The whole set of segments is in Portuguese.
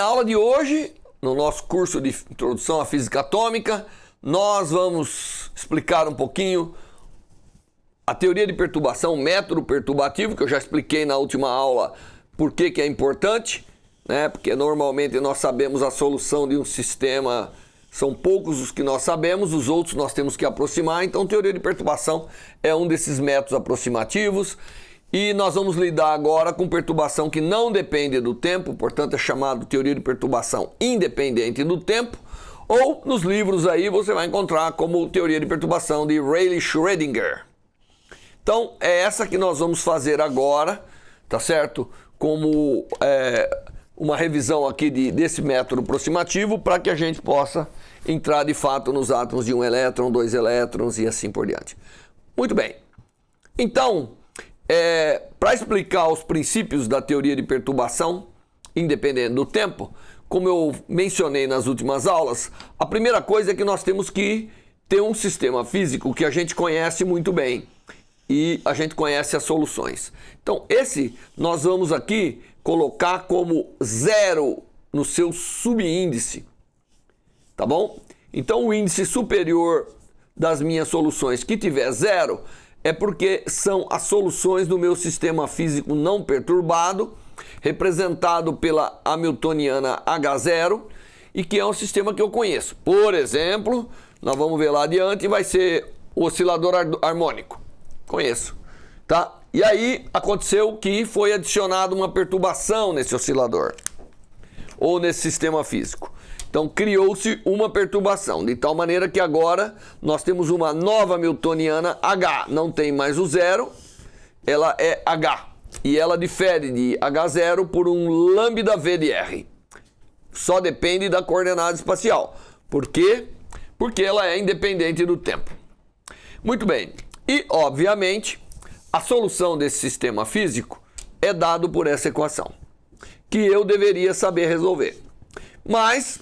na aula de hoje, no nosso curso de Introdução à Física Atômica, nós vamos explicar um pouquinho a teoria de perturbação, o método perturbativo, que eu já expliquei na última aula por que é importante, né? Porque normalmente nós sabemos a solução de um sistema, são poucos os que nós sabemos, os outros nós temos que aproximar, então teoria de perturbação é um desses métodos aproximativos. E nós vamos lidar agora com perturbação que não depende do tempo, portanto é chamado teoria de perturbação independente do tempo, ou nos livros aí você vai encontrar como teoria de perturbação de Rayleigh-Schrödinger. Então é essa que nós vamos fazer agora, tá certo? Como uma revisão aqui desse método aproximativo para que a gente possa entrar de fato nos átomos de um elétron, dois elétrons e assim por diante. Muito bem, então para explicar os princípios da teoria de perturbação independente do tempo, como eu mencionei nas últimas aulas, a primeira coisa é que nós temos que ter um sistema físico que a gente conhece muito bem e a gente conhece as soluções. Então esse nós vamos aqui colocar como zero no seu subíndice, tá bom? Então o índice superior das minhas soluções que tiver zero é porque são as soluções do meu sistema físico não perturbado, representado pela hamiltoniana H0, e que é um sistema que eu conheço. Por exemplo, nós vamos ver lá adiante, vai ser o oscilador harmônico. Conheço, tá? E aí aconteceu que foi adicionada uma perturbação nesse oscilador, ou nesse sistema físico. Então criou-se uma perturbação, de tal maneira que agora nós temos uma nova hamiltoniana H, não tem mais o zero, ela é H, e ela difere de H0 por um lambda V de R. Só depende da coordenada espacial. Por quê? Porque ela é independente do tempo. Muito bem, e obviamente a solução desse sistema físico é dado por essa equação, que eu deveria saber resolver. Mas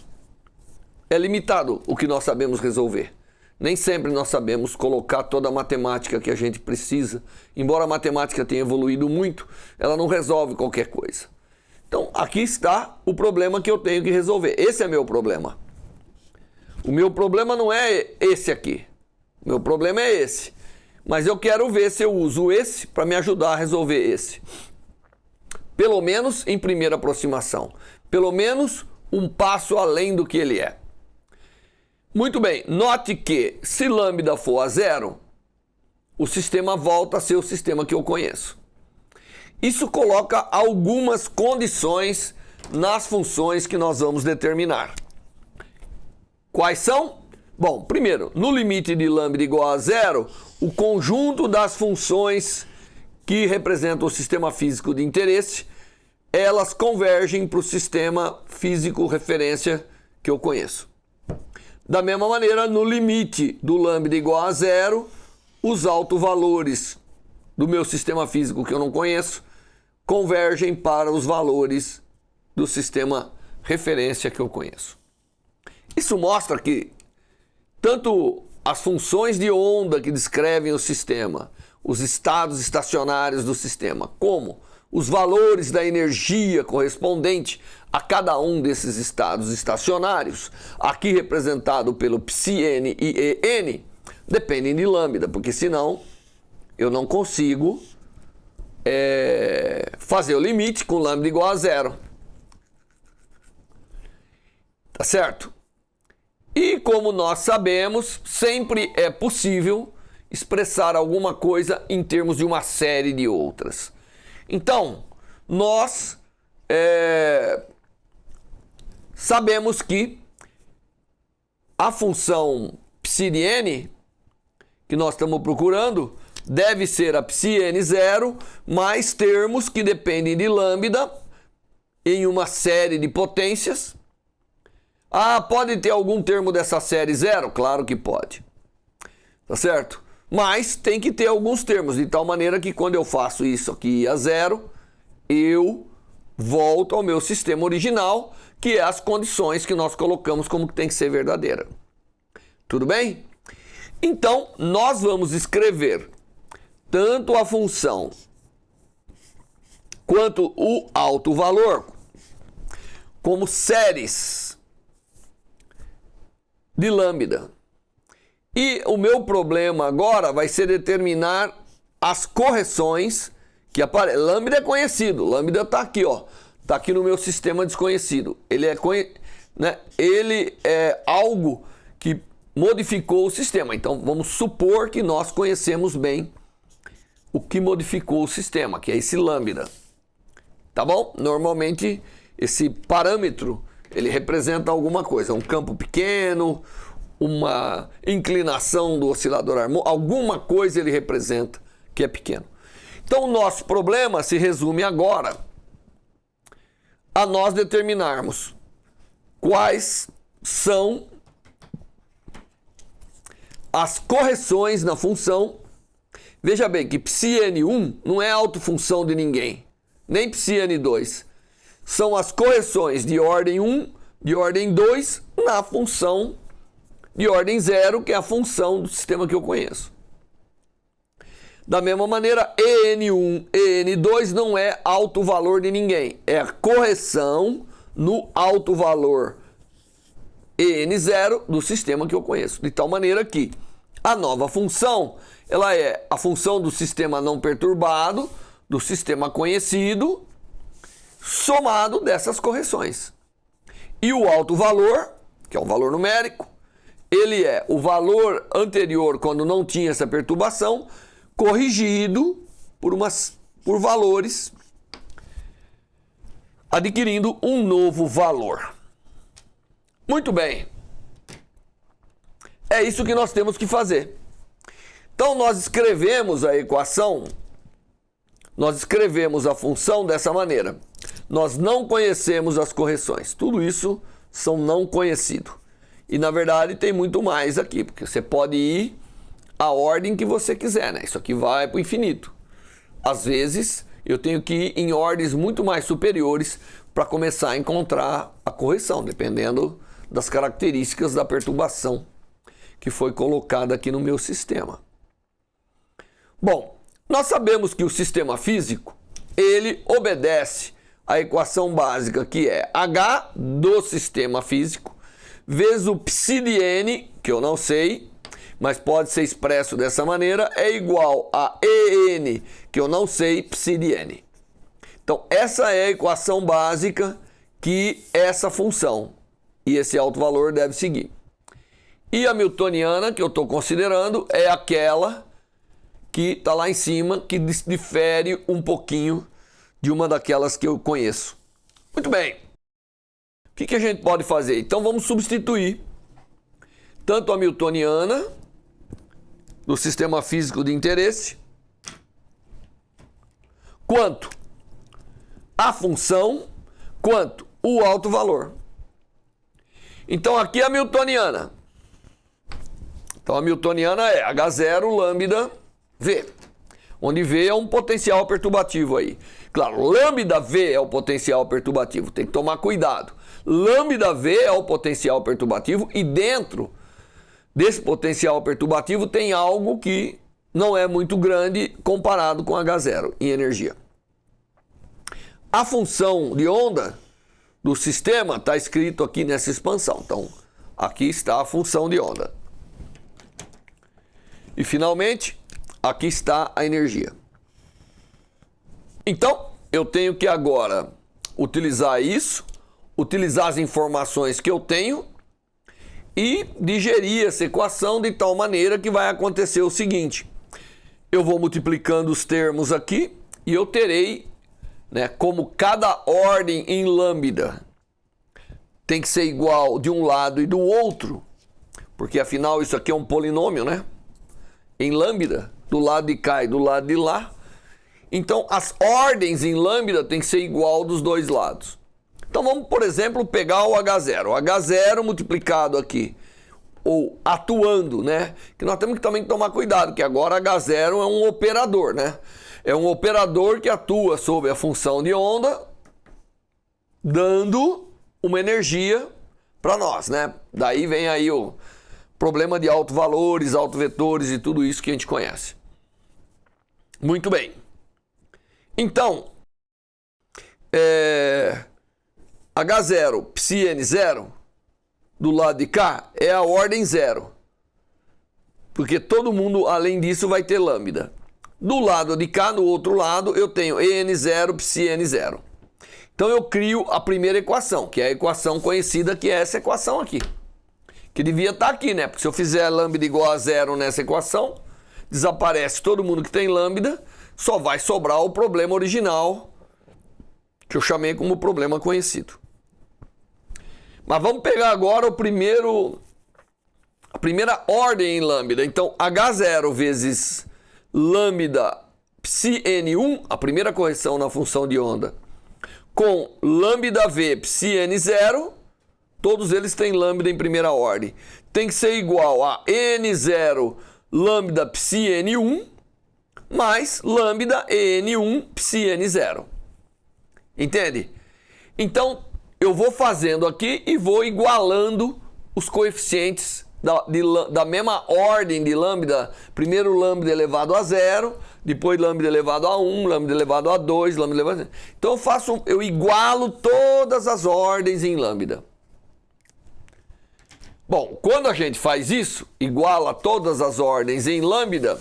é limitado o que nós sabemos resolver. Nem sempre nós sabemos colocar toda a matemática que a gente precisa. Embora a matemática tenha evoluído muito, ela não resolve qualquer coisa. Então, aqui está o problema que eu tenho que resolver. Esse é meu problema. O meu problema não é esse aqui. O meu problema é esse. Mas eu quero ver se eu uso esse para me ajudar a resolver esse. Pelo menos em primeira aproximação. Pelo menos um passo além do que ele é. Muito bem, note que se lambda for a zero, o sistema volta a ser o sistema que eu conheço. Isso coloca algumas condições nas funções que nós vamos determinar. Quais são? Bom, primeiro, no limite de lambda igual a zero, o conjunto das funções que representam o sistema físico de interesse, elas convergem para o sistema físico referência que eu conheço. Da mesma maneira, no limite do lambda igual a zero, os autovalores do meu sistema físico que eu não conheço convergem para os valores do sistema referência que eu conheço. Isso mostra que tanto as funções de onda que descrevem o sistema, os estados estacionários do sistema, como os valores da energia correspondente a cada um desses estados estacionários, aqui representado pelo ψn e En, dependem de lambda, porque senão eu não consigo fazer o limite com lambda igual a zero. Tá certo? E como nós sabemos, sempre é possível expressar alguma coisa em termos de uma série de outras. Então, nós sabemos que a função ψ de n, que nós estamos procurando, deve ser a ψn0 mais termos que dependem de lambda em uma série de potências. Ah, pode ter algum termo dessa série zero? Claro que pode. Tá certo? Mas tem que ter alguns termos, de tal maneira que quando eu faço isso aqui a zero, eu volto ao meu sistema original, que é as condições que nós colocamos como que tem que ser verdadeira. Tudo bem? Então, nós vamos escrever tanto a função quanto o alto valor como séries de lambda. E o meu problema agora vai ser determinar as correções que aparecem. Lambda é conhecido, lambda está aqui, ó. Está aqui no meu sistema desconhecido. Ele é algo que modificou o sistema. Então vamos supor que nós conhecemos bem o que modificou o sistema, que é esse lambda. Tá bom? Normalmente esse parâmetro ele representa alguma coisa, um campo pequeno, uma inclinação do oscilador harmônico, alguma coisa ele representa que é pequeno. Então o nosso problema se resume agora a nós determinarmos quais são as correções na função. Veja bem que ψn1 não é autofunção de ninguém, nem ψn2. São as correções de ordem 1, de ordem 2, na função de ordem 0, que é a função do sistema que eu conheço. Da mesma maneira, EN1, EN2 não é alto valor de ninguém. É a correção no alto valor EN0 do sistema que eu conheço. De tal maneira que a nova função, ela é a função do sistema não perturbado, do sistema conhecido, somado dessas correções. E o alto valor, que é um valor numérico, ele é o valor anterior, quando não tinha essa perturbação, corrigido por valores, adquirindo um novo valor. Muito bem. É isso que nós temos que fazer. Então nós escrevemos a equação, nós escrevemos a função dessa maneira. Nós não conhecemos as correções. Tudo isso são não conhecidos. E na verdade tem muito mais aqui, porque você pode ir a ordem que você quiser, né? Isso aqui vai para o infinito. Às vezes, eu tenho que ir em ordens muito mais superiores para começar a encontrar a correção, dependendo das características da perturbação que foi colocada aqui no meu sistema. Bom, nós sabemos que o sistema físico, ele obedece à equação básica, que é H do sistema físico, vezes o psi de n, que eu não sei, mas pode ser expresso dessa maneira, é igual a EN, que eu não sei, psi de n. Então, essa é a equação básica que essa função e esse alto valor deve seguir. E a newtoniana, que eu estou considerando, é aquela que está lá em cima, que difere um pouquinho de uma daquelas que eu conheço. Muito bem. O que a gente pode fazer? Então, vamos substituir tanto a newtoniana do sistema físico de interesse, quanto a função, quanto o alto valor. Então aqui é a newtoniana. Então a newtoniana é H0 lambda V, onde V é um potencial perturbativo aí. Claro, lambda V é o potencial perturbativo, tem que tomar cuidado. Lambda V é o potencial perturbativo e dentro desse potencial perturbativo tem algo que não é muito grande comparado com H0 em energia. A função de onda do sistema está escrito aqui nessa expansão. Então, aqui está a função de onda. E, finalmente, aqui está a energia. Então, eu tenho que agora utilizar isso, utilizar as informações que eu tenho e digerir essa equação de tal maneira que vai acontecer o seguinte. Eu vou multiplicando os termos aqui e eu terei, né, como cada ordem em lambda tem que ser igual de um lado e do outro, porque afinal isso aqui é um polinômio, né? Em lambda, do lado de cá e do lado de lá. Então as ordens em lambda tem que ser igual dos dois lados. Então vamos, por exemplo, pegar o H0. O H0 multiplicado aqui, ou atuando, né? Que nós temos que também tomar cuidado, que agora H0 é um operador, né? É um operador que atua sobre a função de onda, dando uma energia para nós, né? Daí vem aí o problema de autovalores, autovetores e tudo isso que a gente conhece. Muito bem. Então, H0 psi-n0 do lado de cá é a ordem 0. Porque todo mundo, além disso, vai ter lambda. Do lado de cá, no outro lado, eu tenho en0 psi-n0. Então eu crio a primeira equação, que é a equação conhecida, que é essa equação aqui. Que devia estar aqui, né? Porque se eu fizer lambda igual a 0 nessa equação, desaparece todo mundo que tem lambda, só vai sobrar o problema original, que eu chamei como problema conhecido. Mas vamos pegar agora a primeira ordem em lambda. Então, H0 vezes lambda psi-n1, a primeira correção na função de onda, com lambda v psi-n0, todos eles têm lambda em primeira ordem. Tem que ser igual a n0 lambda psi-n1 mais lambda en1 psi-n0. Entende? Então, eu vou fazendo aqui e vou igualando os coeficientes da mesma ordem de lambda. Primeiro lambda elevado a 0, depois lambda elevado a 1, lambda elevado a 2, lambda elevado a 3. Então eu igualo todas as ordens em lambda. Bom, quando a gente faz isso, iguala todas as ordens em lambda,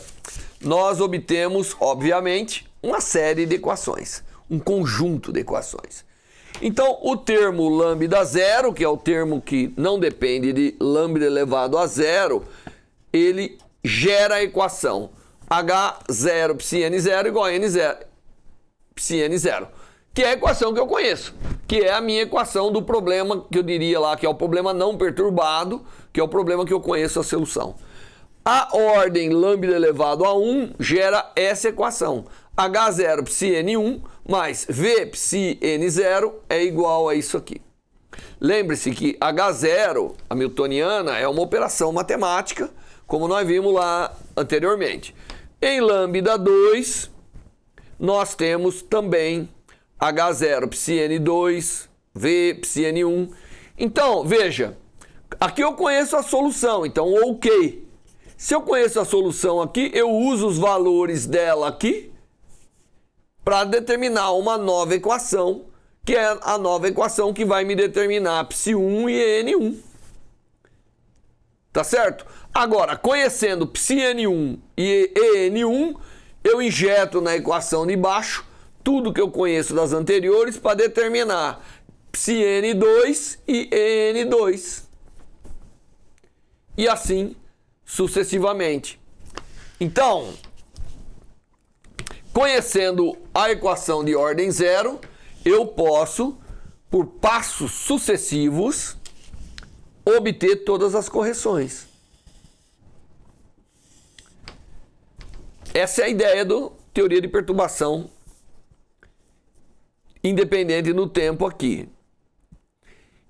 nós obtemos, obviamente, uma série de equações, um conjunto de equações. Então, o termo lambda 0, que é o termo que não depende de lambda elevado a 0, ele gera a equação H0 psi-n0 igual a n0 psi-n0, que é a equação que eu conheço, que é a minha equação do problema que eu diria lá, que é o problema não perturbado, que é o problema que eu conheço a solução. A ordem lambda elevado a 1 gera essa equação. H0 psi-n1 mais V psi-n0 é igual a isso aqui. Lembre-se que H0, a newtoniana, é uma operação matemática, como nós vimos lá anteriormente. Em lambda 2, nós temos também H0 psi-n2, V psi-n1. Então, veja, aqui eu conheço a solução, então ok. Se eu conheço a solução aqui, eu uso os valores dela aqui para determinar uma nova equação, que é a nova equação que vai me determinar psi1 e n1. Tá certo? Agora, conhecendo psi-n1 e en1, eu injeto na equação de baixo tudo que eu conheço das anteriores para determinar psi-n2 e en2. E assim sucessivamente. Então, conhecendo a equação de ordem 0, eu posso, por passos sucessivos, obter todas as correções. Essa é a ideia da teoria de perturbação independente no tempo aqui.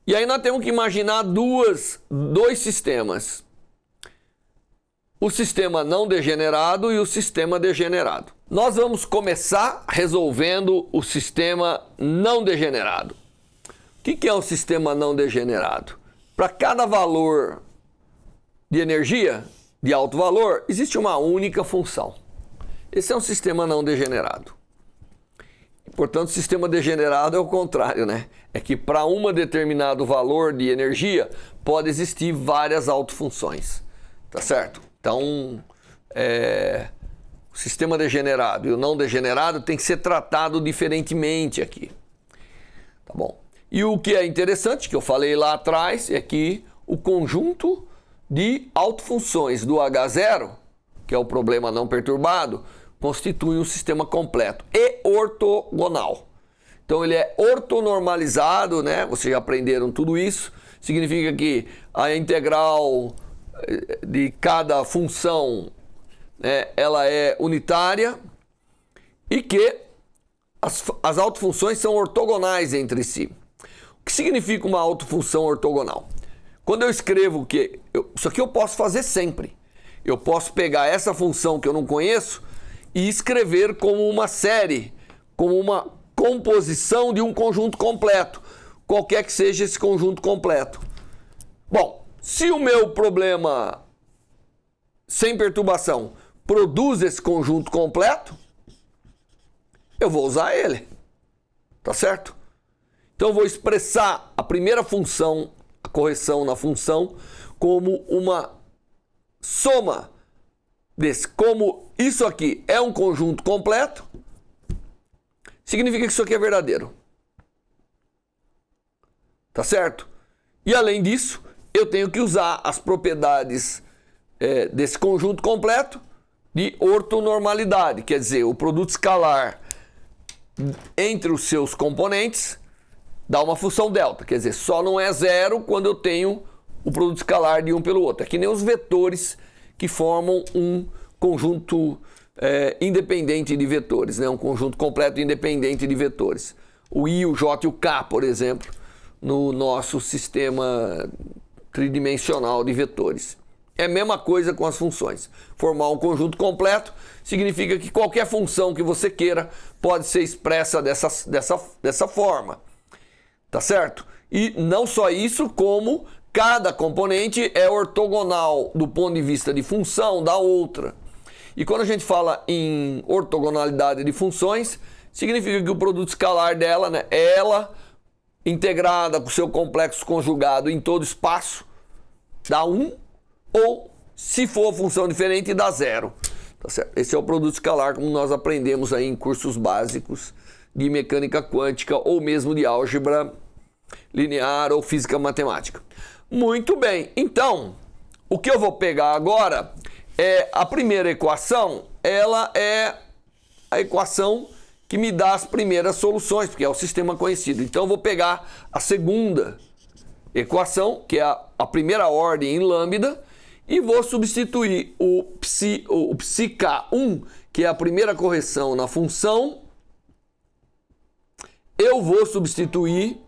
E aí nós temos que imaginar dois sistemas. O sistema não degenerado e o sistema degenerado. Nós vamos começar resolvendo o sistema não degenerado. O que é um sistema não degenerado? Para cada valor de energia, de alto valor, existe uma única função. Esse é um sistema não degenerado. Portanto, o sistema degenerado é o contrário, né? É que para um determinado valor de energia pode existir várias autofunções. Tá certo? Então, o sistema degenerado e o não degenerado tem que ser tratado diferentemente aqui. Tá bom? E o que é interessante, que eu falei lá atrás, é que o conjunto de autofunções do H0, que é o problema não perturbado, constitui um sistema completo e ortogonal. Então ele é ortonormalizado, né? Vocês já aprenderam tudo isso. Significa que a integral de cada função, né, ela é unitária e que as autofunções são ortogonais entre si. O que significa uma autofunção ortogonal? Quando eu escrevo que isso aqui eu posso fazer sempre. Eu posso pegar essa função que eu não conheço e escrever como uma série, como uma composição de um conjunto completo, qualquer que seja esse conjunto completo. Bom, se o meu problema sem perturbação produz esse conjunto completo, eu vou usar ele. Tá certo? Então eu vou expressar a primeira função, a correção na função, como uma soma desse. Como isso aqui é um conjunto completo, significa que isso aqui é verdadeiro. Tá certo? E além disso, eu tenho que usar as propriedades desse conjunto completo de ortonormalidade, quer dizer, o produto escalar entre os seus componentes dá uma função delta, quer dizer, só não é zero quando eu tenho o produto escalar de um pelo outro. É que nem os vetores que formam um conjunto independente de vetores, né? Um conjunto completo independente de vetores. O I, o J e o K, por exemplo, no nosso sistema tridimensional de vetores. É a mesma coisa com as funções. Formar um conjunto completo significa que qualquer função que você queira pode ser expressa dessa forma. Tá certo? E não só isso, como cada componente é ortogonal do ponto de vista de função da outra. E quando a gente fala em ortogonalidade de funções, significa que o produto escalar dela, né, ela integrada com seu complexo conjugado em todo espaço, dá 1, ou se for função diferente, dá 0. Tá certo? Esse é o produto escalar, como nós aprendemos aí em cursos básicos de mecânica quântica ou mesmo de álgebra linear ou física matemática. Muito bem, então, o que eu vou pegar agora é a primeira equação, ela é a equação que me dá as primeiras soluções, porque é o sistema conhecido. Então eu vou pegar a segunda equação, que é a primeira ordem em lambda, e vou substituir o psiK1, que é a primeira correção na função, eu vou substituir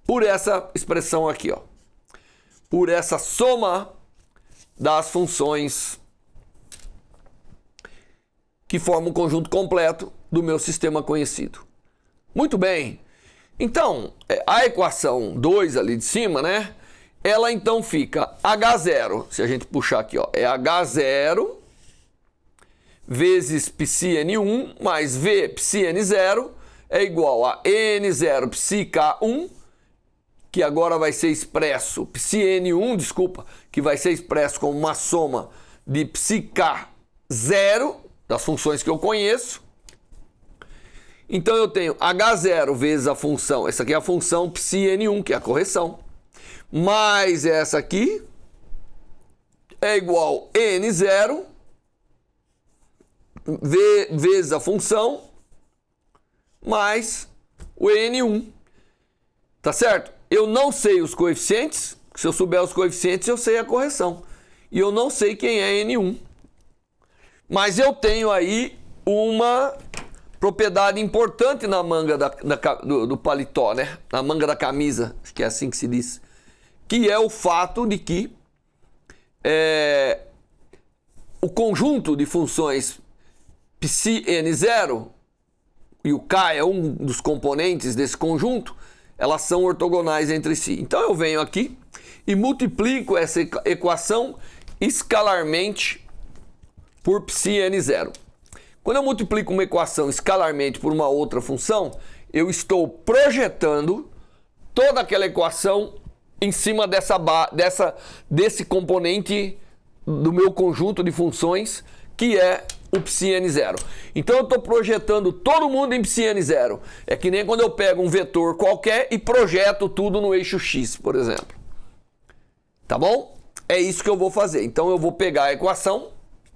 por essa expressão aqui, ó, por essa soma das funções que formam um conjunto completo do meu sistema conhecido. Muito bem. Então, a equação 2 ali de cima, né? Ela então fica H0, se a gente puxar aqui, ó, é H0 vezes πn1 mais V πn0 é igual a N0 psiK1, que agora vai ser expresso, πn1, desculpa, que vai ser expresso como uma soma de psiK0 das funções que eu conheço. Então eu tenho H0 vezes a função, essa aqui é a função πn1, que é a correção, mais essa aqui é igual a N0 vezes a função mais o N1. Tá certo? Eu não sei os coeficientes, se eu souber os coeficientes eu sei a correção. E eu não sei quem é N1. Mas eu tenho aí uma propriedade importante na manga do paletó, né? Na manga da camisa, acho que é assim que se diz. Que é o fato de que o conjunto de funções πn0, e o K é um dos componentes desse conjunto, elas são ortogonais entre si. Então eu venho aqui e multiplico essa equação escalarmente por πn0. Quando eu multiplico uma equação escalarmente por uma outra função, eu estou projetando toda aquela equação em cima desse componente do meu conjunto de funções, que é o πn0. Então eu estou projetando todo mundo em πn0. É que nem quando eu pego um vetor qualquer e projeto tudo no eixo x, por exemplo. Tá bom? É isso que eu vou fazer. Então eu vou pegar a equação,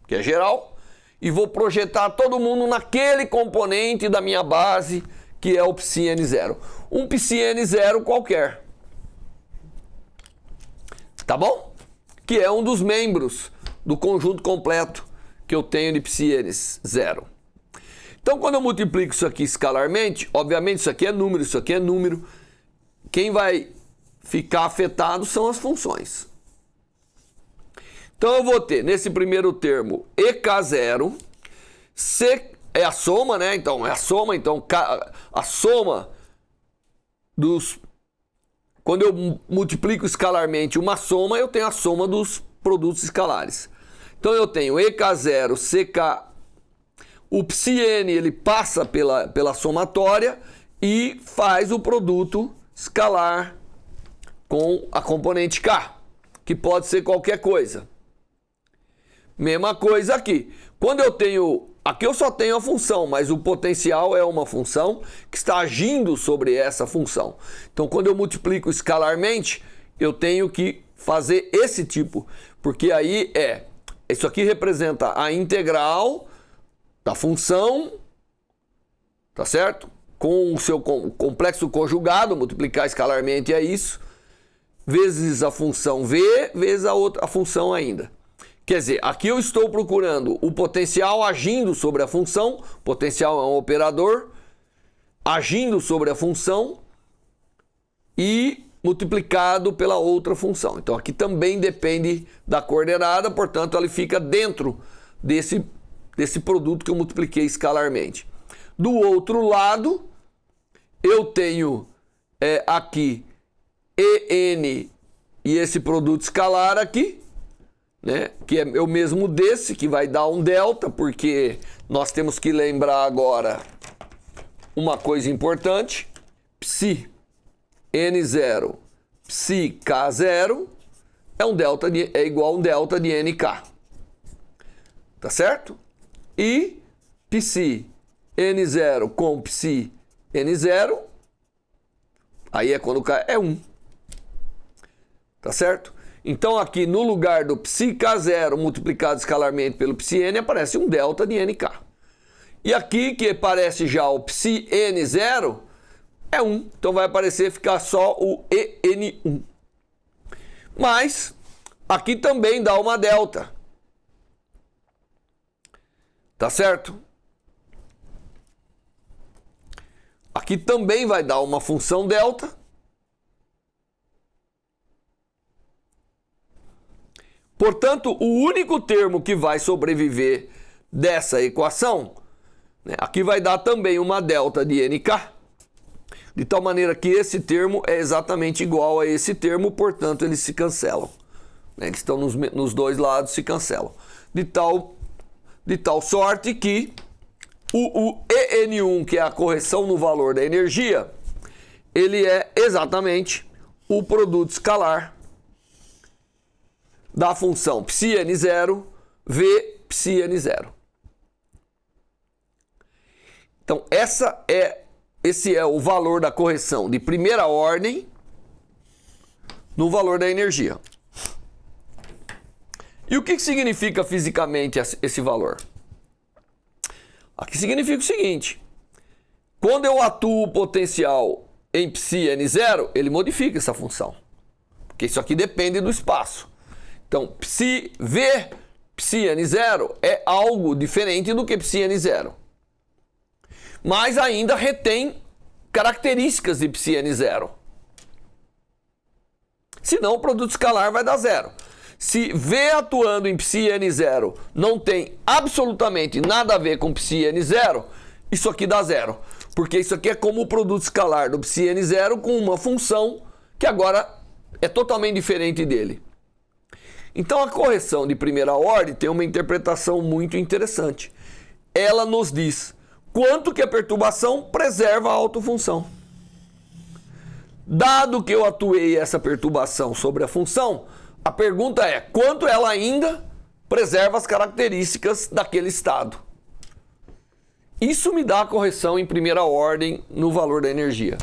que é geral, e vou projetar todo mundo naquele componente da minha base, que é o πn0. Um πn0 qualquer. Tá bom? Que é um dos membros do conjunto completo que eu tenho de πn0. Então, quando eu multiplico isso aqui escalarmente, obviamente isso aqui é número, isso aqui é número. Quem vai ficar afetado são as funções. Então, eu vou ter nesse primeiro termo EK0, C é a soma, né? Então, é a soma, então a soma dos... Quando eu multiplico escalarmente uma soma, eu tenho a soma dos produtos escalares. Então eu tenho EK0, CK, o πn ele passa pela somatória e faz o produto escalar com a componente K, que pode ser qualquer coisa. Mesma coisa aqui. Quando eu tenho... Aqui eu só tenho a função, mas o potencial é uma função que está agindo sobre essa função. Então, quando eu multiplico escalarmente, eu tenho que fazer esse tipo, porque aí isso aqui representa a integral da função, tá certo? Com o seu complexo conjugado, multiplicar escalarmente é isso, vezes a função V, vezes a função ainda. Quer dizer, aqui eu estou procurando o potencial agindo sobre a função, potencial é um operador, agindo sobre a função e multiplicado pela outra função. Então aqui também depende da coordenada, portanto ele fica dentro desse produto que eu multipliquei escalarmente. Do outro lado, eu tenho aqui EN e esse produto escalar aqui, né, que é o mesmo desse, que vai dar um delta, porque nós temos que lembrar agora uma coisa importante. Psi N0, psi K0 é igual a um delta de NK. Tá certo? E psi N0 com psi N0, aí é quando o K é 1. Tá certo? Então aqui no lugar do psi K0 multiplicado escalarmente pelo psi N aparece um delta de NK. E aqui que aparece já o psi N0 é 1. Então vai ficar só o EN1. Mas aqui também dá uma delta. Tá certo? Aqui também vai dar uma função delta. Portanto, o único termo que vai sobreviver dessa equação, né, aqui vai dar também uma delta de NK, de tal maneira que esse termo é exatamente igual a esse termo, portanto eles se cancelam. Né, eles estão nos dois lados, se cancelam. De tal sorte que o EN1, que é a correção no valor da energia, ele é exatamente o produto escalar da função psi N0 V psi N0. Então, esse é o valor da correção de primeira ordem no valor da energia. E o que significa fisicamente esse valor? Aqui significa o seguinte: quando eu atuo o potencial em psi N0, ele modifica essa função, porque isso aqui depende do espaço. Então, psi V, psi N0 é algo diferente do que psi N0. Mas ainda retém características de psi N0. Senão o produto escalar vai dar zero. Se V atuando em psi N0 não tem absolutamente nada a ver com psi N0, isso aqui dá zero. Porque isso aqui é como o produto escalar do psi N0 com uma função que agora é totalmente diferente dele. Então a correção de primeira ordem tem uma interpretação muito interessante. Ela nos diz quanto que a perturbação preserva a autofunção. Dado que eu atuei essa perturbação sobre a função, a pergunta é quanto ela ainda preserva as características daquele estado. Isso me dá a correção em primeira ordem no valor da energia.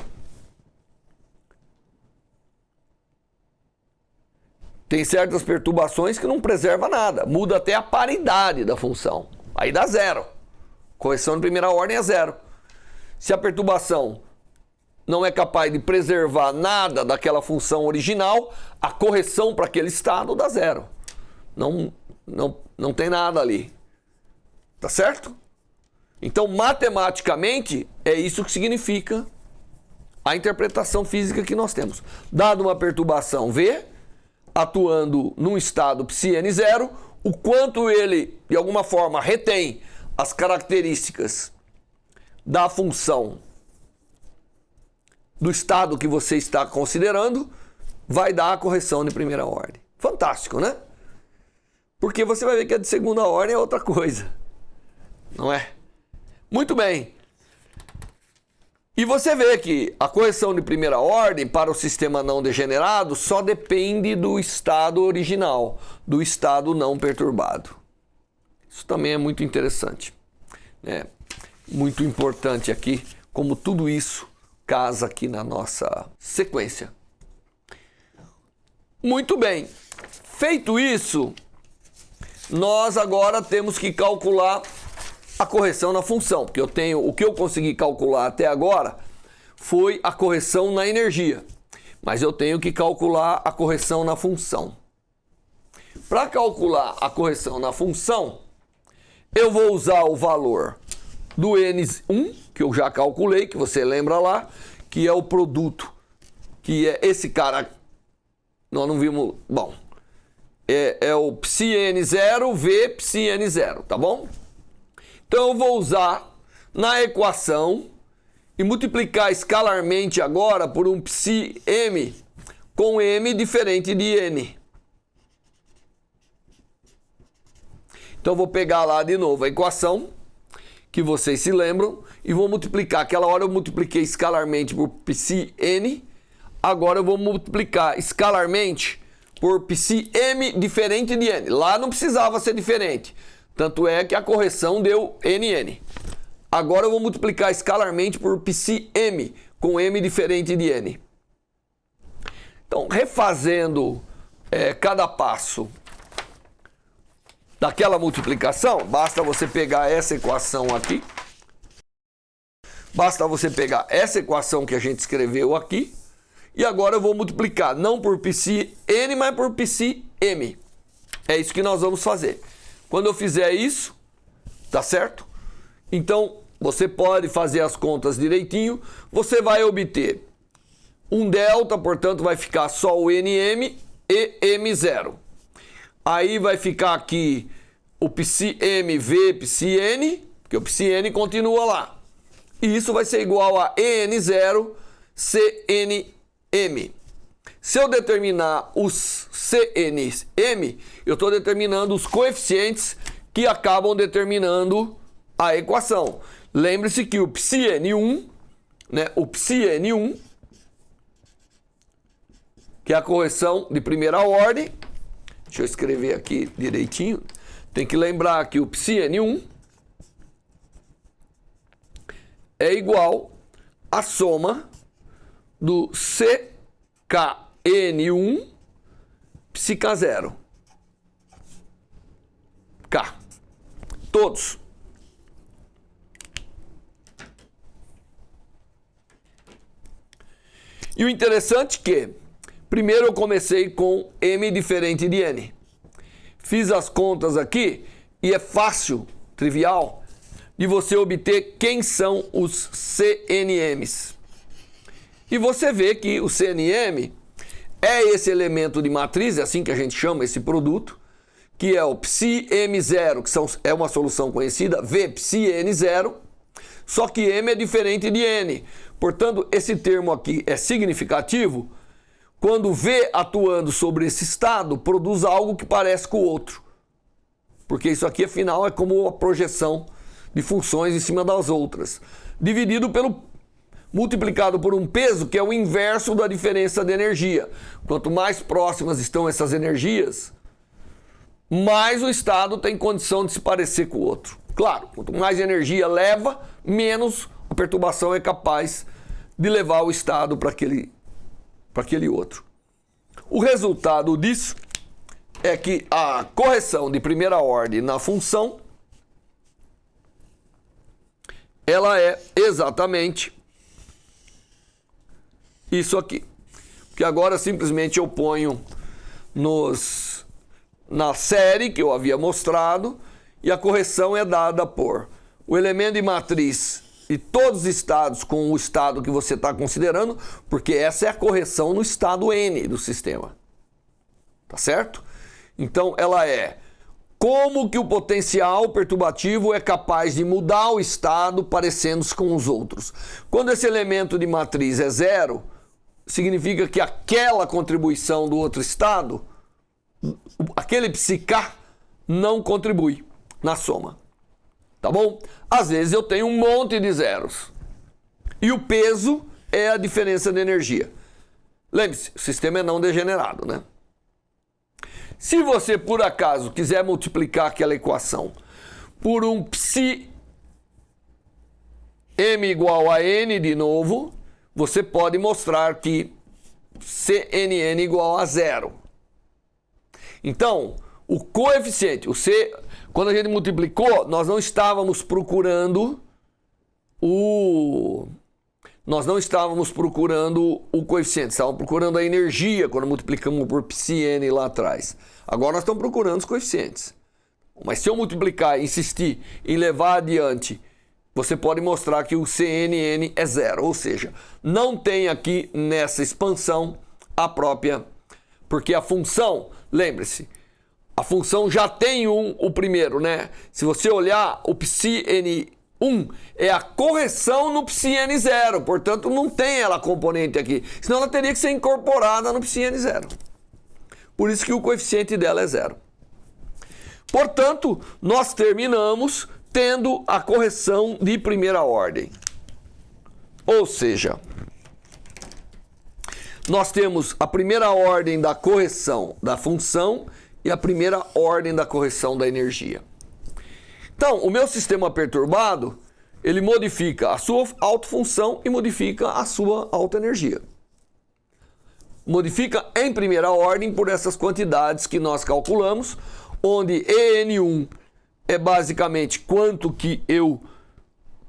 Tem certas perturbações que não preserva nada, muda até a paridade da função. Aí dá zero. Correção de primeira ordem é zero. Se a perturbação não é capaz de preservar nada daquela função original, a correção para aquele estado dá zero. Não tem nada ali. Tá certo? Então, matematicamente, é isso que significa a interpretação física que nós temos. Dado uma perturbação V, atuando num estado psi N0, o quanto ele, de alguma forma, retém as características da função do estado que você está considerando, vai dar a correção de primeira ordem. Fantástico, né? Porque você vai ver que a de segunda ordem é outra coisa. Não é? Muito bem. E você vê que a correção de primeira ordem para o sistema não degenerado só depende do estado original, do estado não perturbado. Isso também é muito interessante, né? Muito importante aqui, como tudo isso casa aqui na nossa sequência. Muito bem, feito isso, nós agora temos que calcular a correção na função, porque o que eu consegui calcular até agora foi a correção na energia, mas eu tenho que calcular a correção na função. Para calcular a correção na função, eu vou usar o valor do N1, que eu já calculei, que você lembra lá, que é o produto, que é esse cara, nós não vimos, bom, é o πn0 V πn0, tá bom? Então eu vou usar na equação e multiplicar escalarmente agora por um πm com m diferente de n. Então eu vou pegar lá de novo a equação, que vocês se lembram, e vou multiplicar. Aquela hora eu multipliquei escalarmente por πn, agora eu vou multiplicar escalarmente por πm diferente de n. Lá não precisava ser diferente. Tanto é que a correção deu nn. Agora eu vou multiplicar escalarmente por πm com m diferente de n. Então, refazendo cada passo daquela multiplicação, basta você pegar essa equação aqui. Basta você pegar essa equação que a gente escreveu aqui. E agora eu vou multiplicar não por πn, mas por πm. É isso que nós vamos fazer. Quando eu fizer isso, tá certo? Então, você pode fazer as contas direitinho. Você vai obter um delta, portanto, vai ficar só o nm e m0. Aí vai ficar aqui o πm v πn, porque o πn continua lá. E isso vai ser igual a en0 cnm. Se eu determinar os CNM, eu estou determinando os coeficientes que acabam determinando a equação. Lembre-se que o πn1, né, o πn1, que é a correção de primeira ordem, deixa eu escrever aqui direitinho, tem que lembrar que o πn1 é igual à soma do CKN1 psiK0. K. Todos. E o interessante é que, primeiro eu comecei com M diferente de N. Fiz as contas aqui e é fácil, trivial, de você obter quem são os CNMs. E você vê que o CNM é esse elemento de matriz, é assim que a gente chama esse produto, que é o πm0, que é uma solução conhecida, V πn0, só que M é diferente de N. Portanto, esse termo aqui é significativo quando V atuando sobre esse estado produz algo que parece com o outro. Porque isso aqui, afinal, é como a projeção de funções em cima das outras, multiplicado por um peso que é o inverso da diferença de energia. Quanto mais próximas estão essas energias, mais o estado tem condição de se parecer com o outro. Claro, quanto mais energia leva, menos a perturbação é capaz de levar o estado para aquele outro. O resultado disso é que a correção de primeira ordem na função, ela é exatamente isso aqui. Que agora simplesmente eu ponho na série que eu havia mostrado, e a correção é dada por o elemento de matriz e todos os estados com o estado que você está considerando, porque essa é a correção no estado N do sistema. Tá certo? Então ela é como que o potencial perturbativo é capaz de mudar o estado parecendo-se com os outros. Quando esse elemento de matriz é zero, significa que aquela contribuição do outro estado, aquele psiK, não contribui na soma. Tá bom? Às vezes eu tenho um monte de zeros. E o peso é a diferença de energia. Lembre-se, o sistema é não degenerado, né? Se você, por acaso, quiser multiplicar aquela equação por um psi m igual a n de novo, você pode mostrar que CNN igual a zero. Então, o coeficiente, o C, quando a gente multiplicou, nós não estávamos procurando o coeficiente, estávamos procurando a energia quando multiplicamos por πn lá atrás. Agora nós estamos procurando os coeficientes. Mas se eu multiplicar e insistir em levar adiante, você pode mostrar que o CNN é zero, ou seja, não tem aqui nessa expansão a própria, porque a função, lembre-se, a função já tem o primeiro, né? Se você olhar, o πn1 é a correção no πn0, portanto não tem ela componente aqui, senão ela teria que ser incorporada no πn0. Por isso que o coeficiente dela é zero. Portanto, nós terminamos tendo a correção de primeira ordem. Ou seja, nós temos a primeira ordem da correção da função e a primeira ordem da correção da energia. Então, o meu sistema perturbado, ele modifica a sua autofunção e modifica a sua autoenergia. Modifica em primeira ordem por essas quantidades que nós calculamos, onde EN1 é basicamente quanto que eu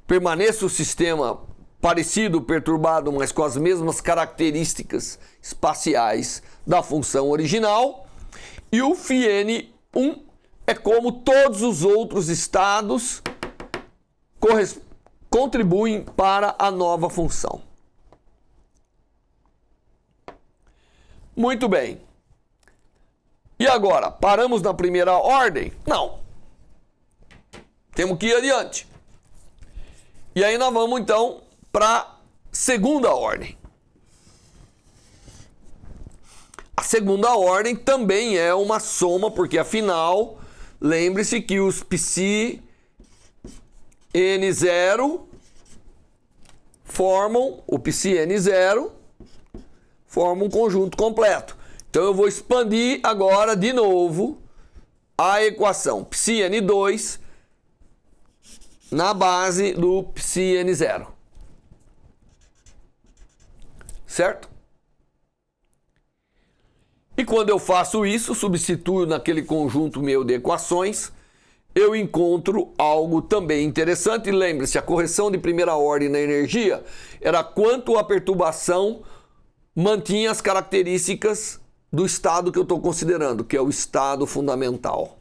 permaneço o sistema parecido, perturbado, mas com as mesmas características espaciais da função original. E o φn1 é como todos os outros estados contribuem para a nova função. Muito bem. E agora, paramos na primeira ordem? Não. Temos que ir adiante. E aí nós vamos então para a segunda ordem. A segunda ordem também é uma soma, porque afinal, lembre-se que os πn0 formam, o πn0 forma um conjunto completo. Então eu vou expandir agora de novo a equação πn2 na base do πn0. Certo? E quando eu faço isso, substituo naquele conjunto meu de equações, eu encontro algo também interessante. Lembre-se, a correção de primeira ordem na energia era quanto a perturbação mantinha as características do estado que eu estou considerando, que é o estado fundamental.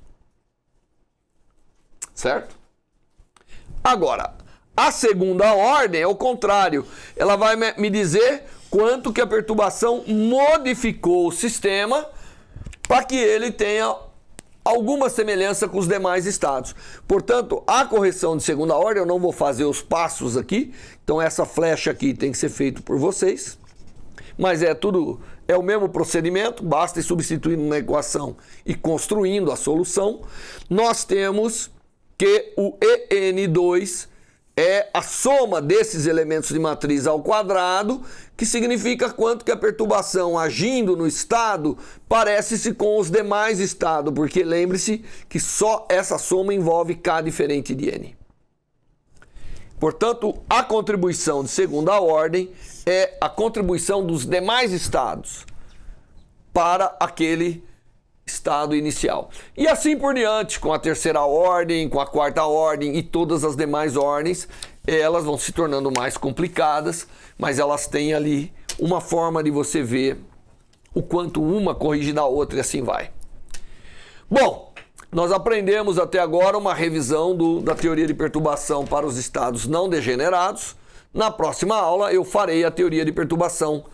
Certo? Agora, a segunda ordem é o contrário. Ela vai me dizer quanto que a perturbação modificou o sistema para que ele tenha alguma semelhança com os demais estados. Portanto, a correção de segunda ordem, eu não vou fazer os passos aqui, então essa flecha aqui tem que ser feita por vocês, mas é o mesmo procedimento, basta ir substituindo na equação e construindo a solução. Nós temos que o EN2 é a soma desses elementos de matriz ao quadrado, que significa quanto que a perturbação agindo no estado parece-se com os demais estados, porque lembre-se que só essa soma envolve K diferente de N. Portanto, a contribuição de segunda ordem é a contribuição dos demais estados para aquele estado inicial. E assim por diante, com a terceira ordem, com a quarta ordem e todas as demais ordens, elas vão se tornando mais complicadas, mas elas têm ali uma forma de você ver o quanto uma corrige da outra e assim vai. Bom, nós aprendemos até agora uma revisão da teoria de perturbação para os estados não degenerados. Na próxima aula eu farei a teoria de perturbação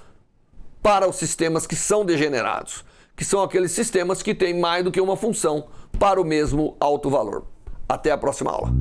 para os sistemas que são degenerados, que são aqueles sistemas que têm mais do que uma função para o mesmo alto valor. Até a próxima aula.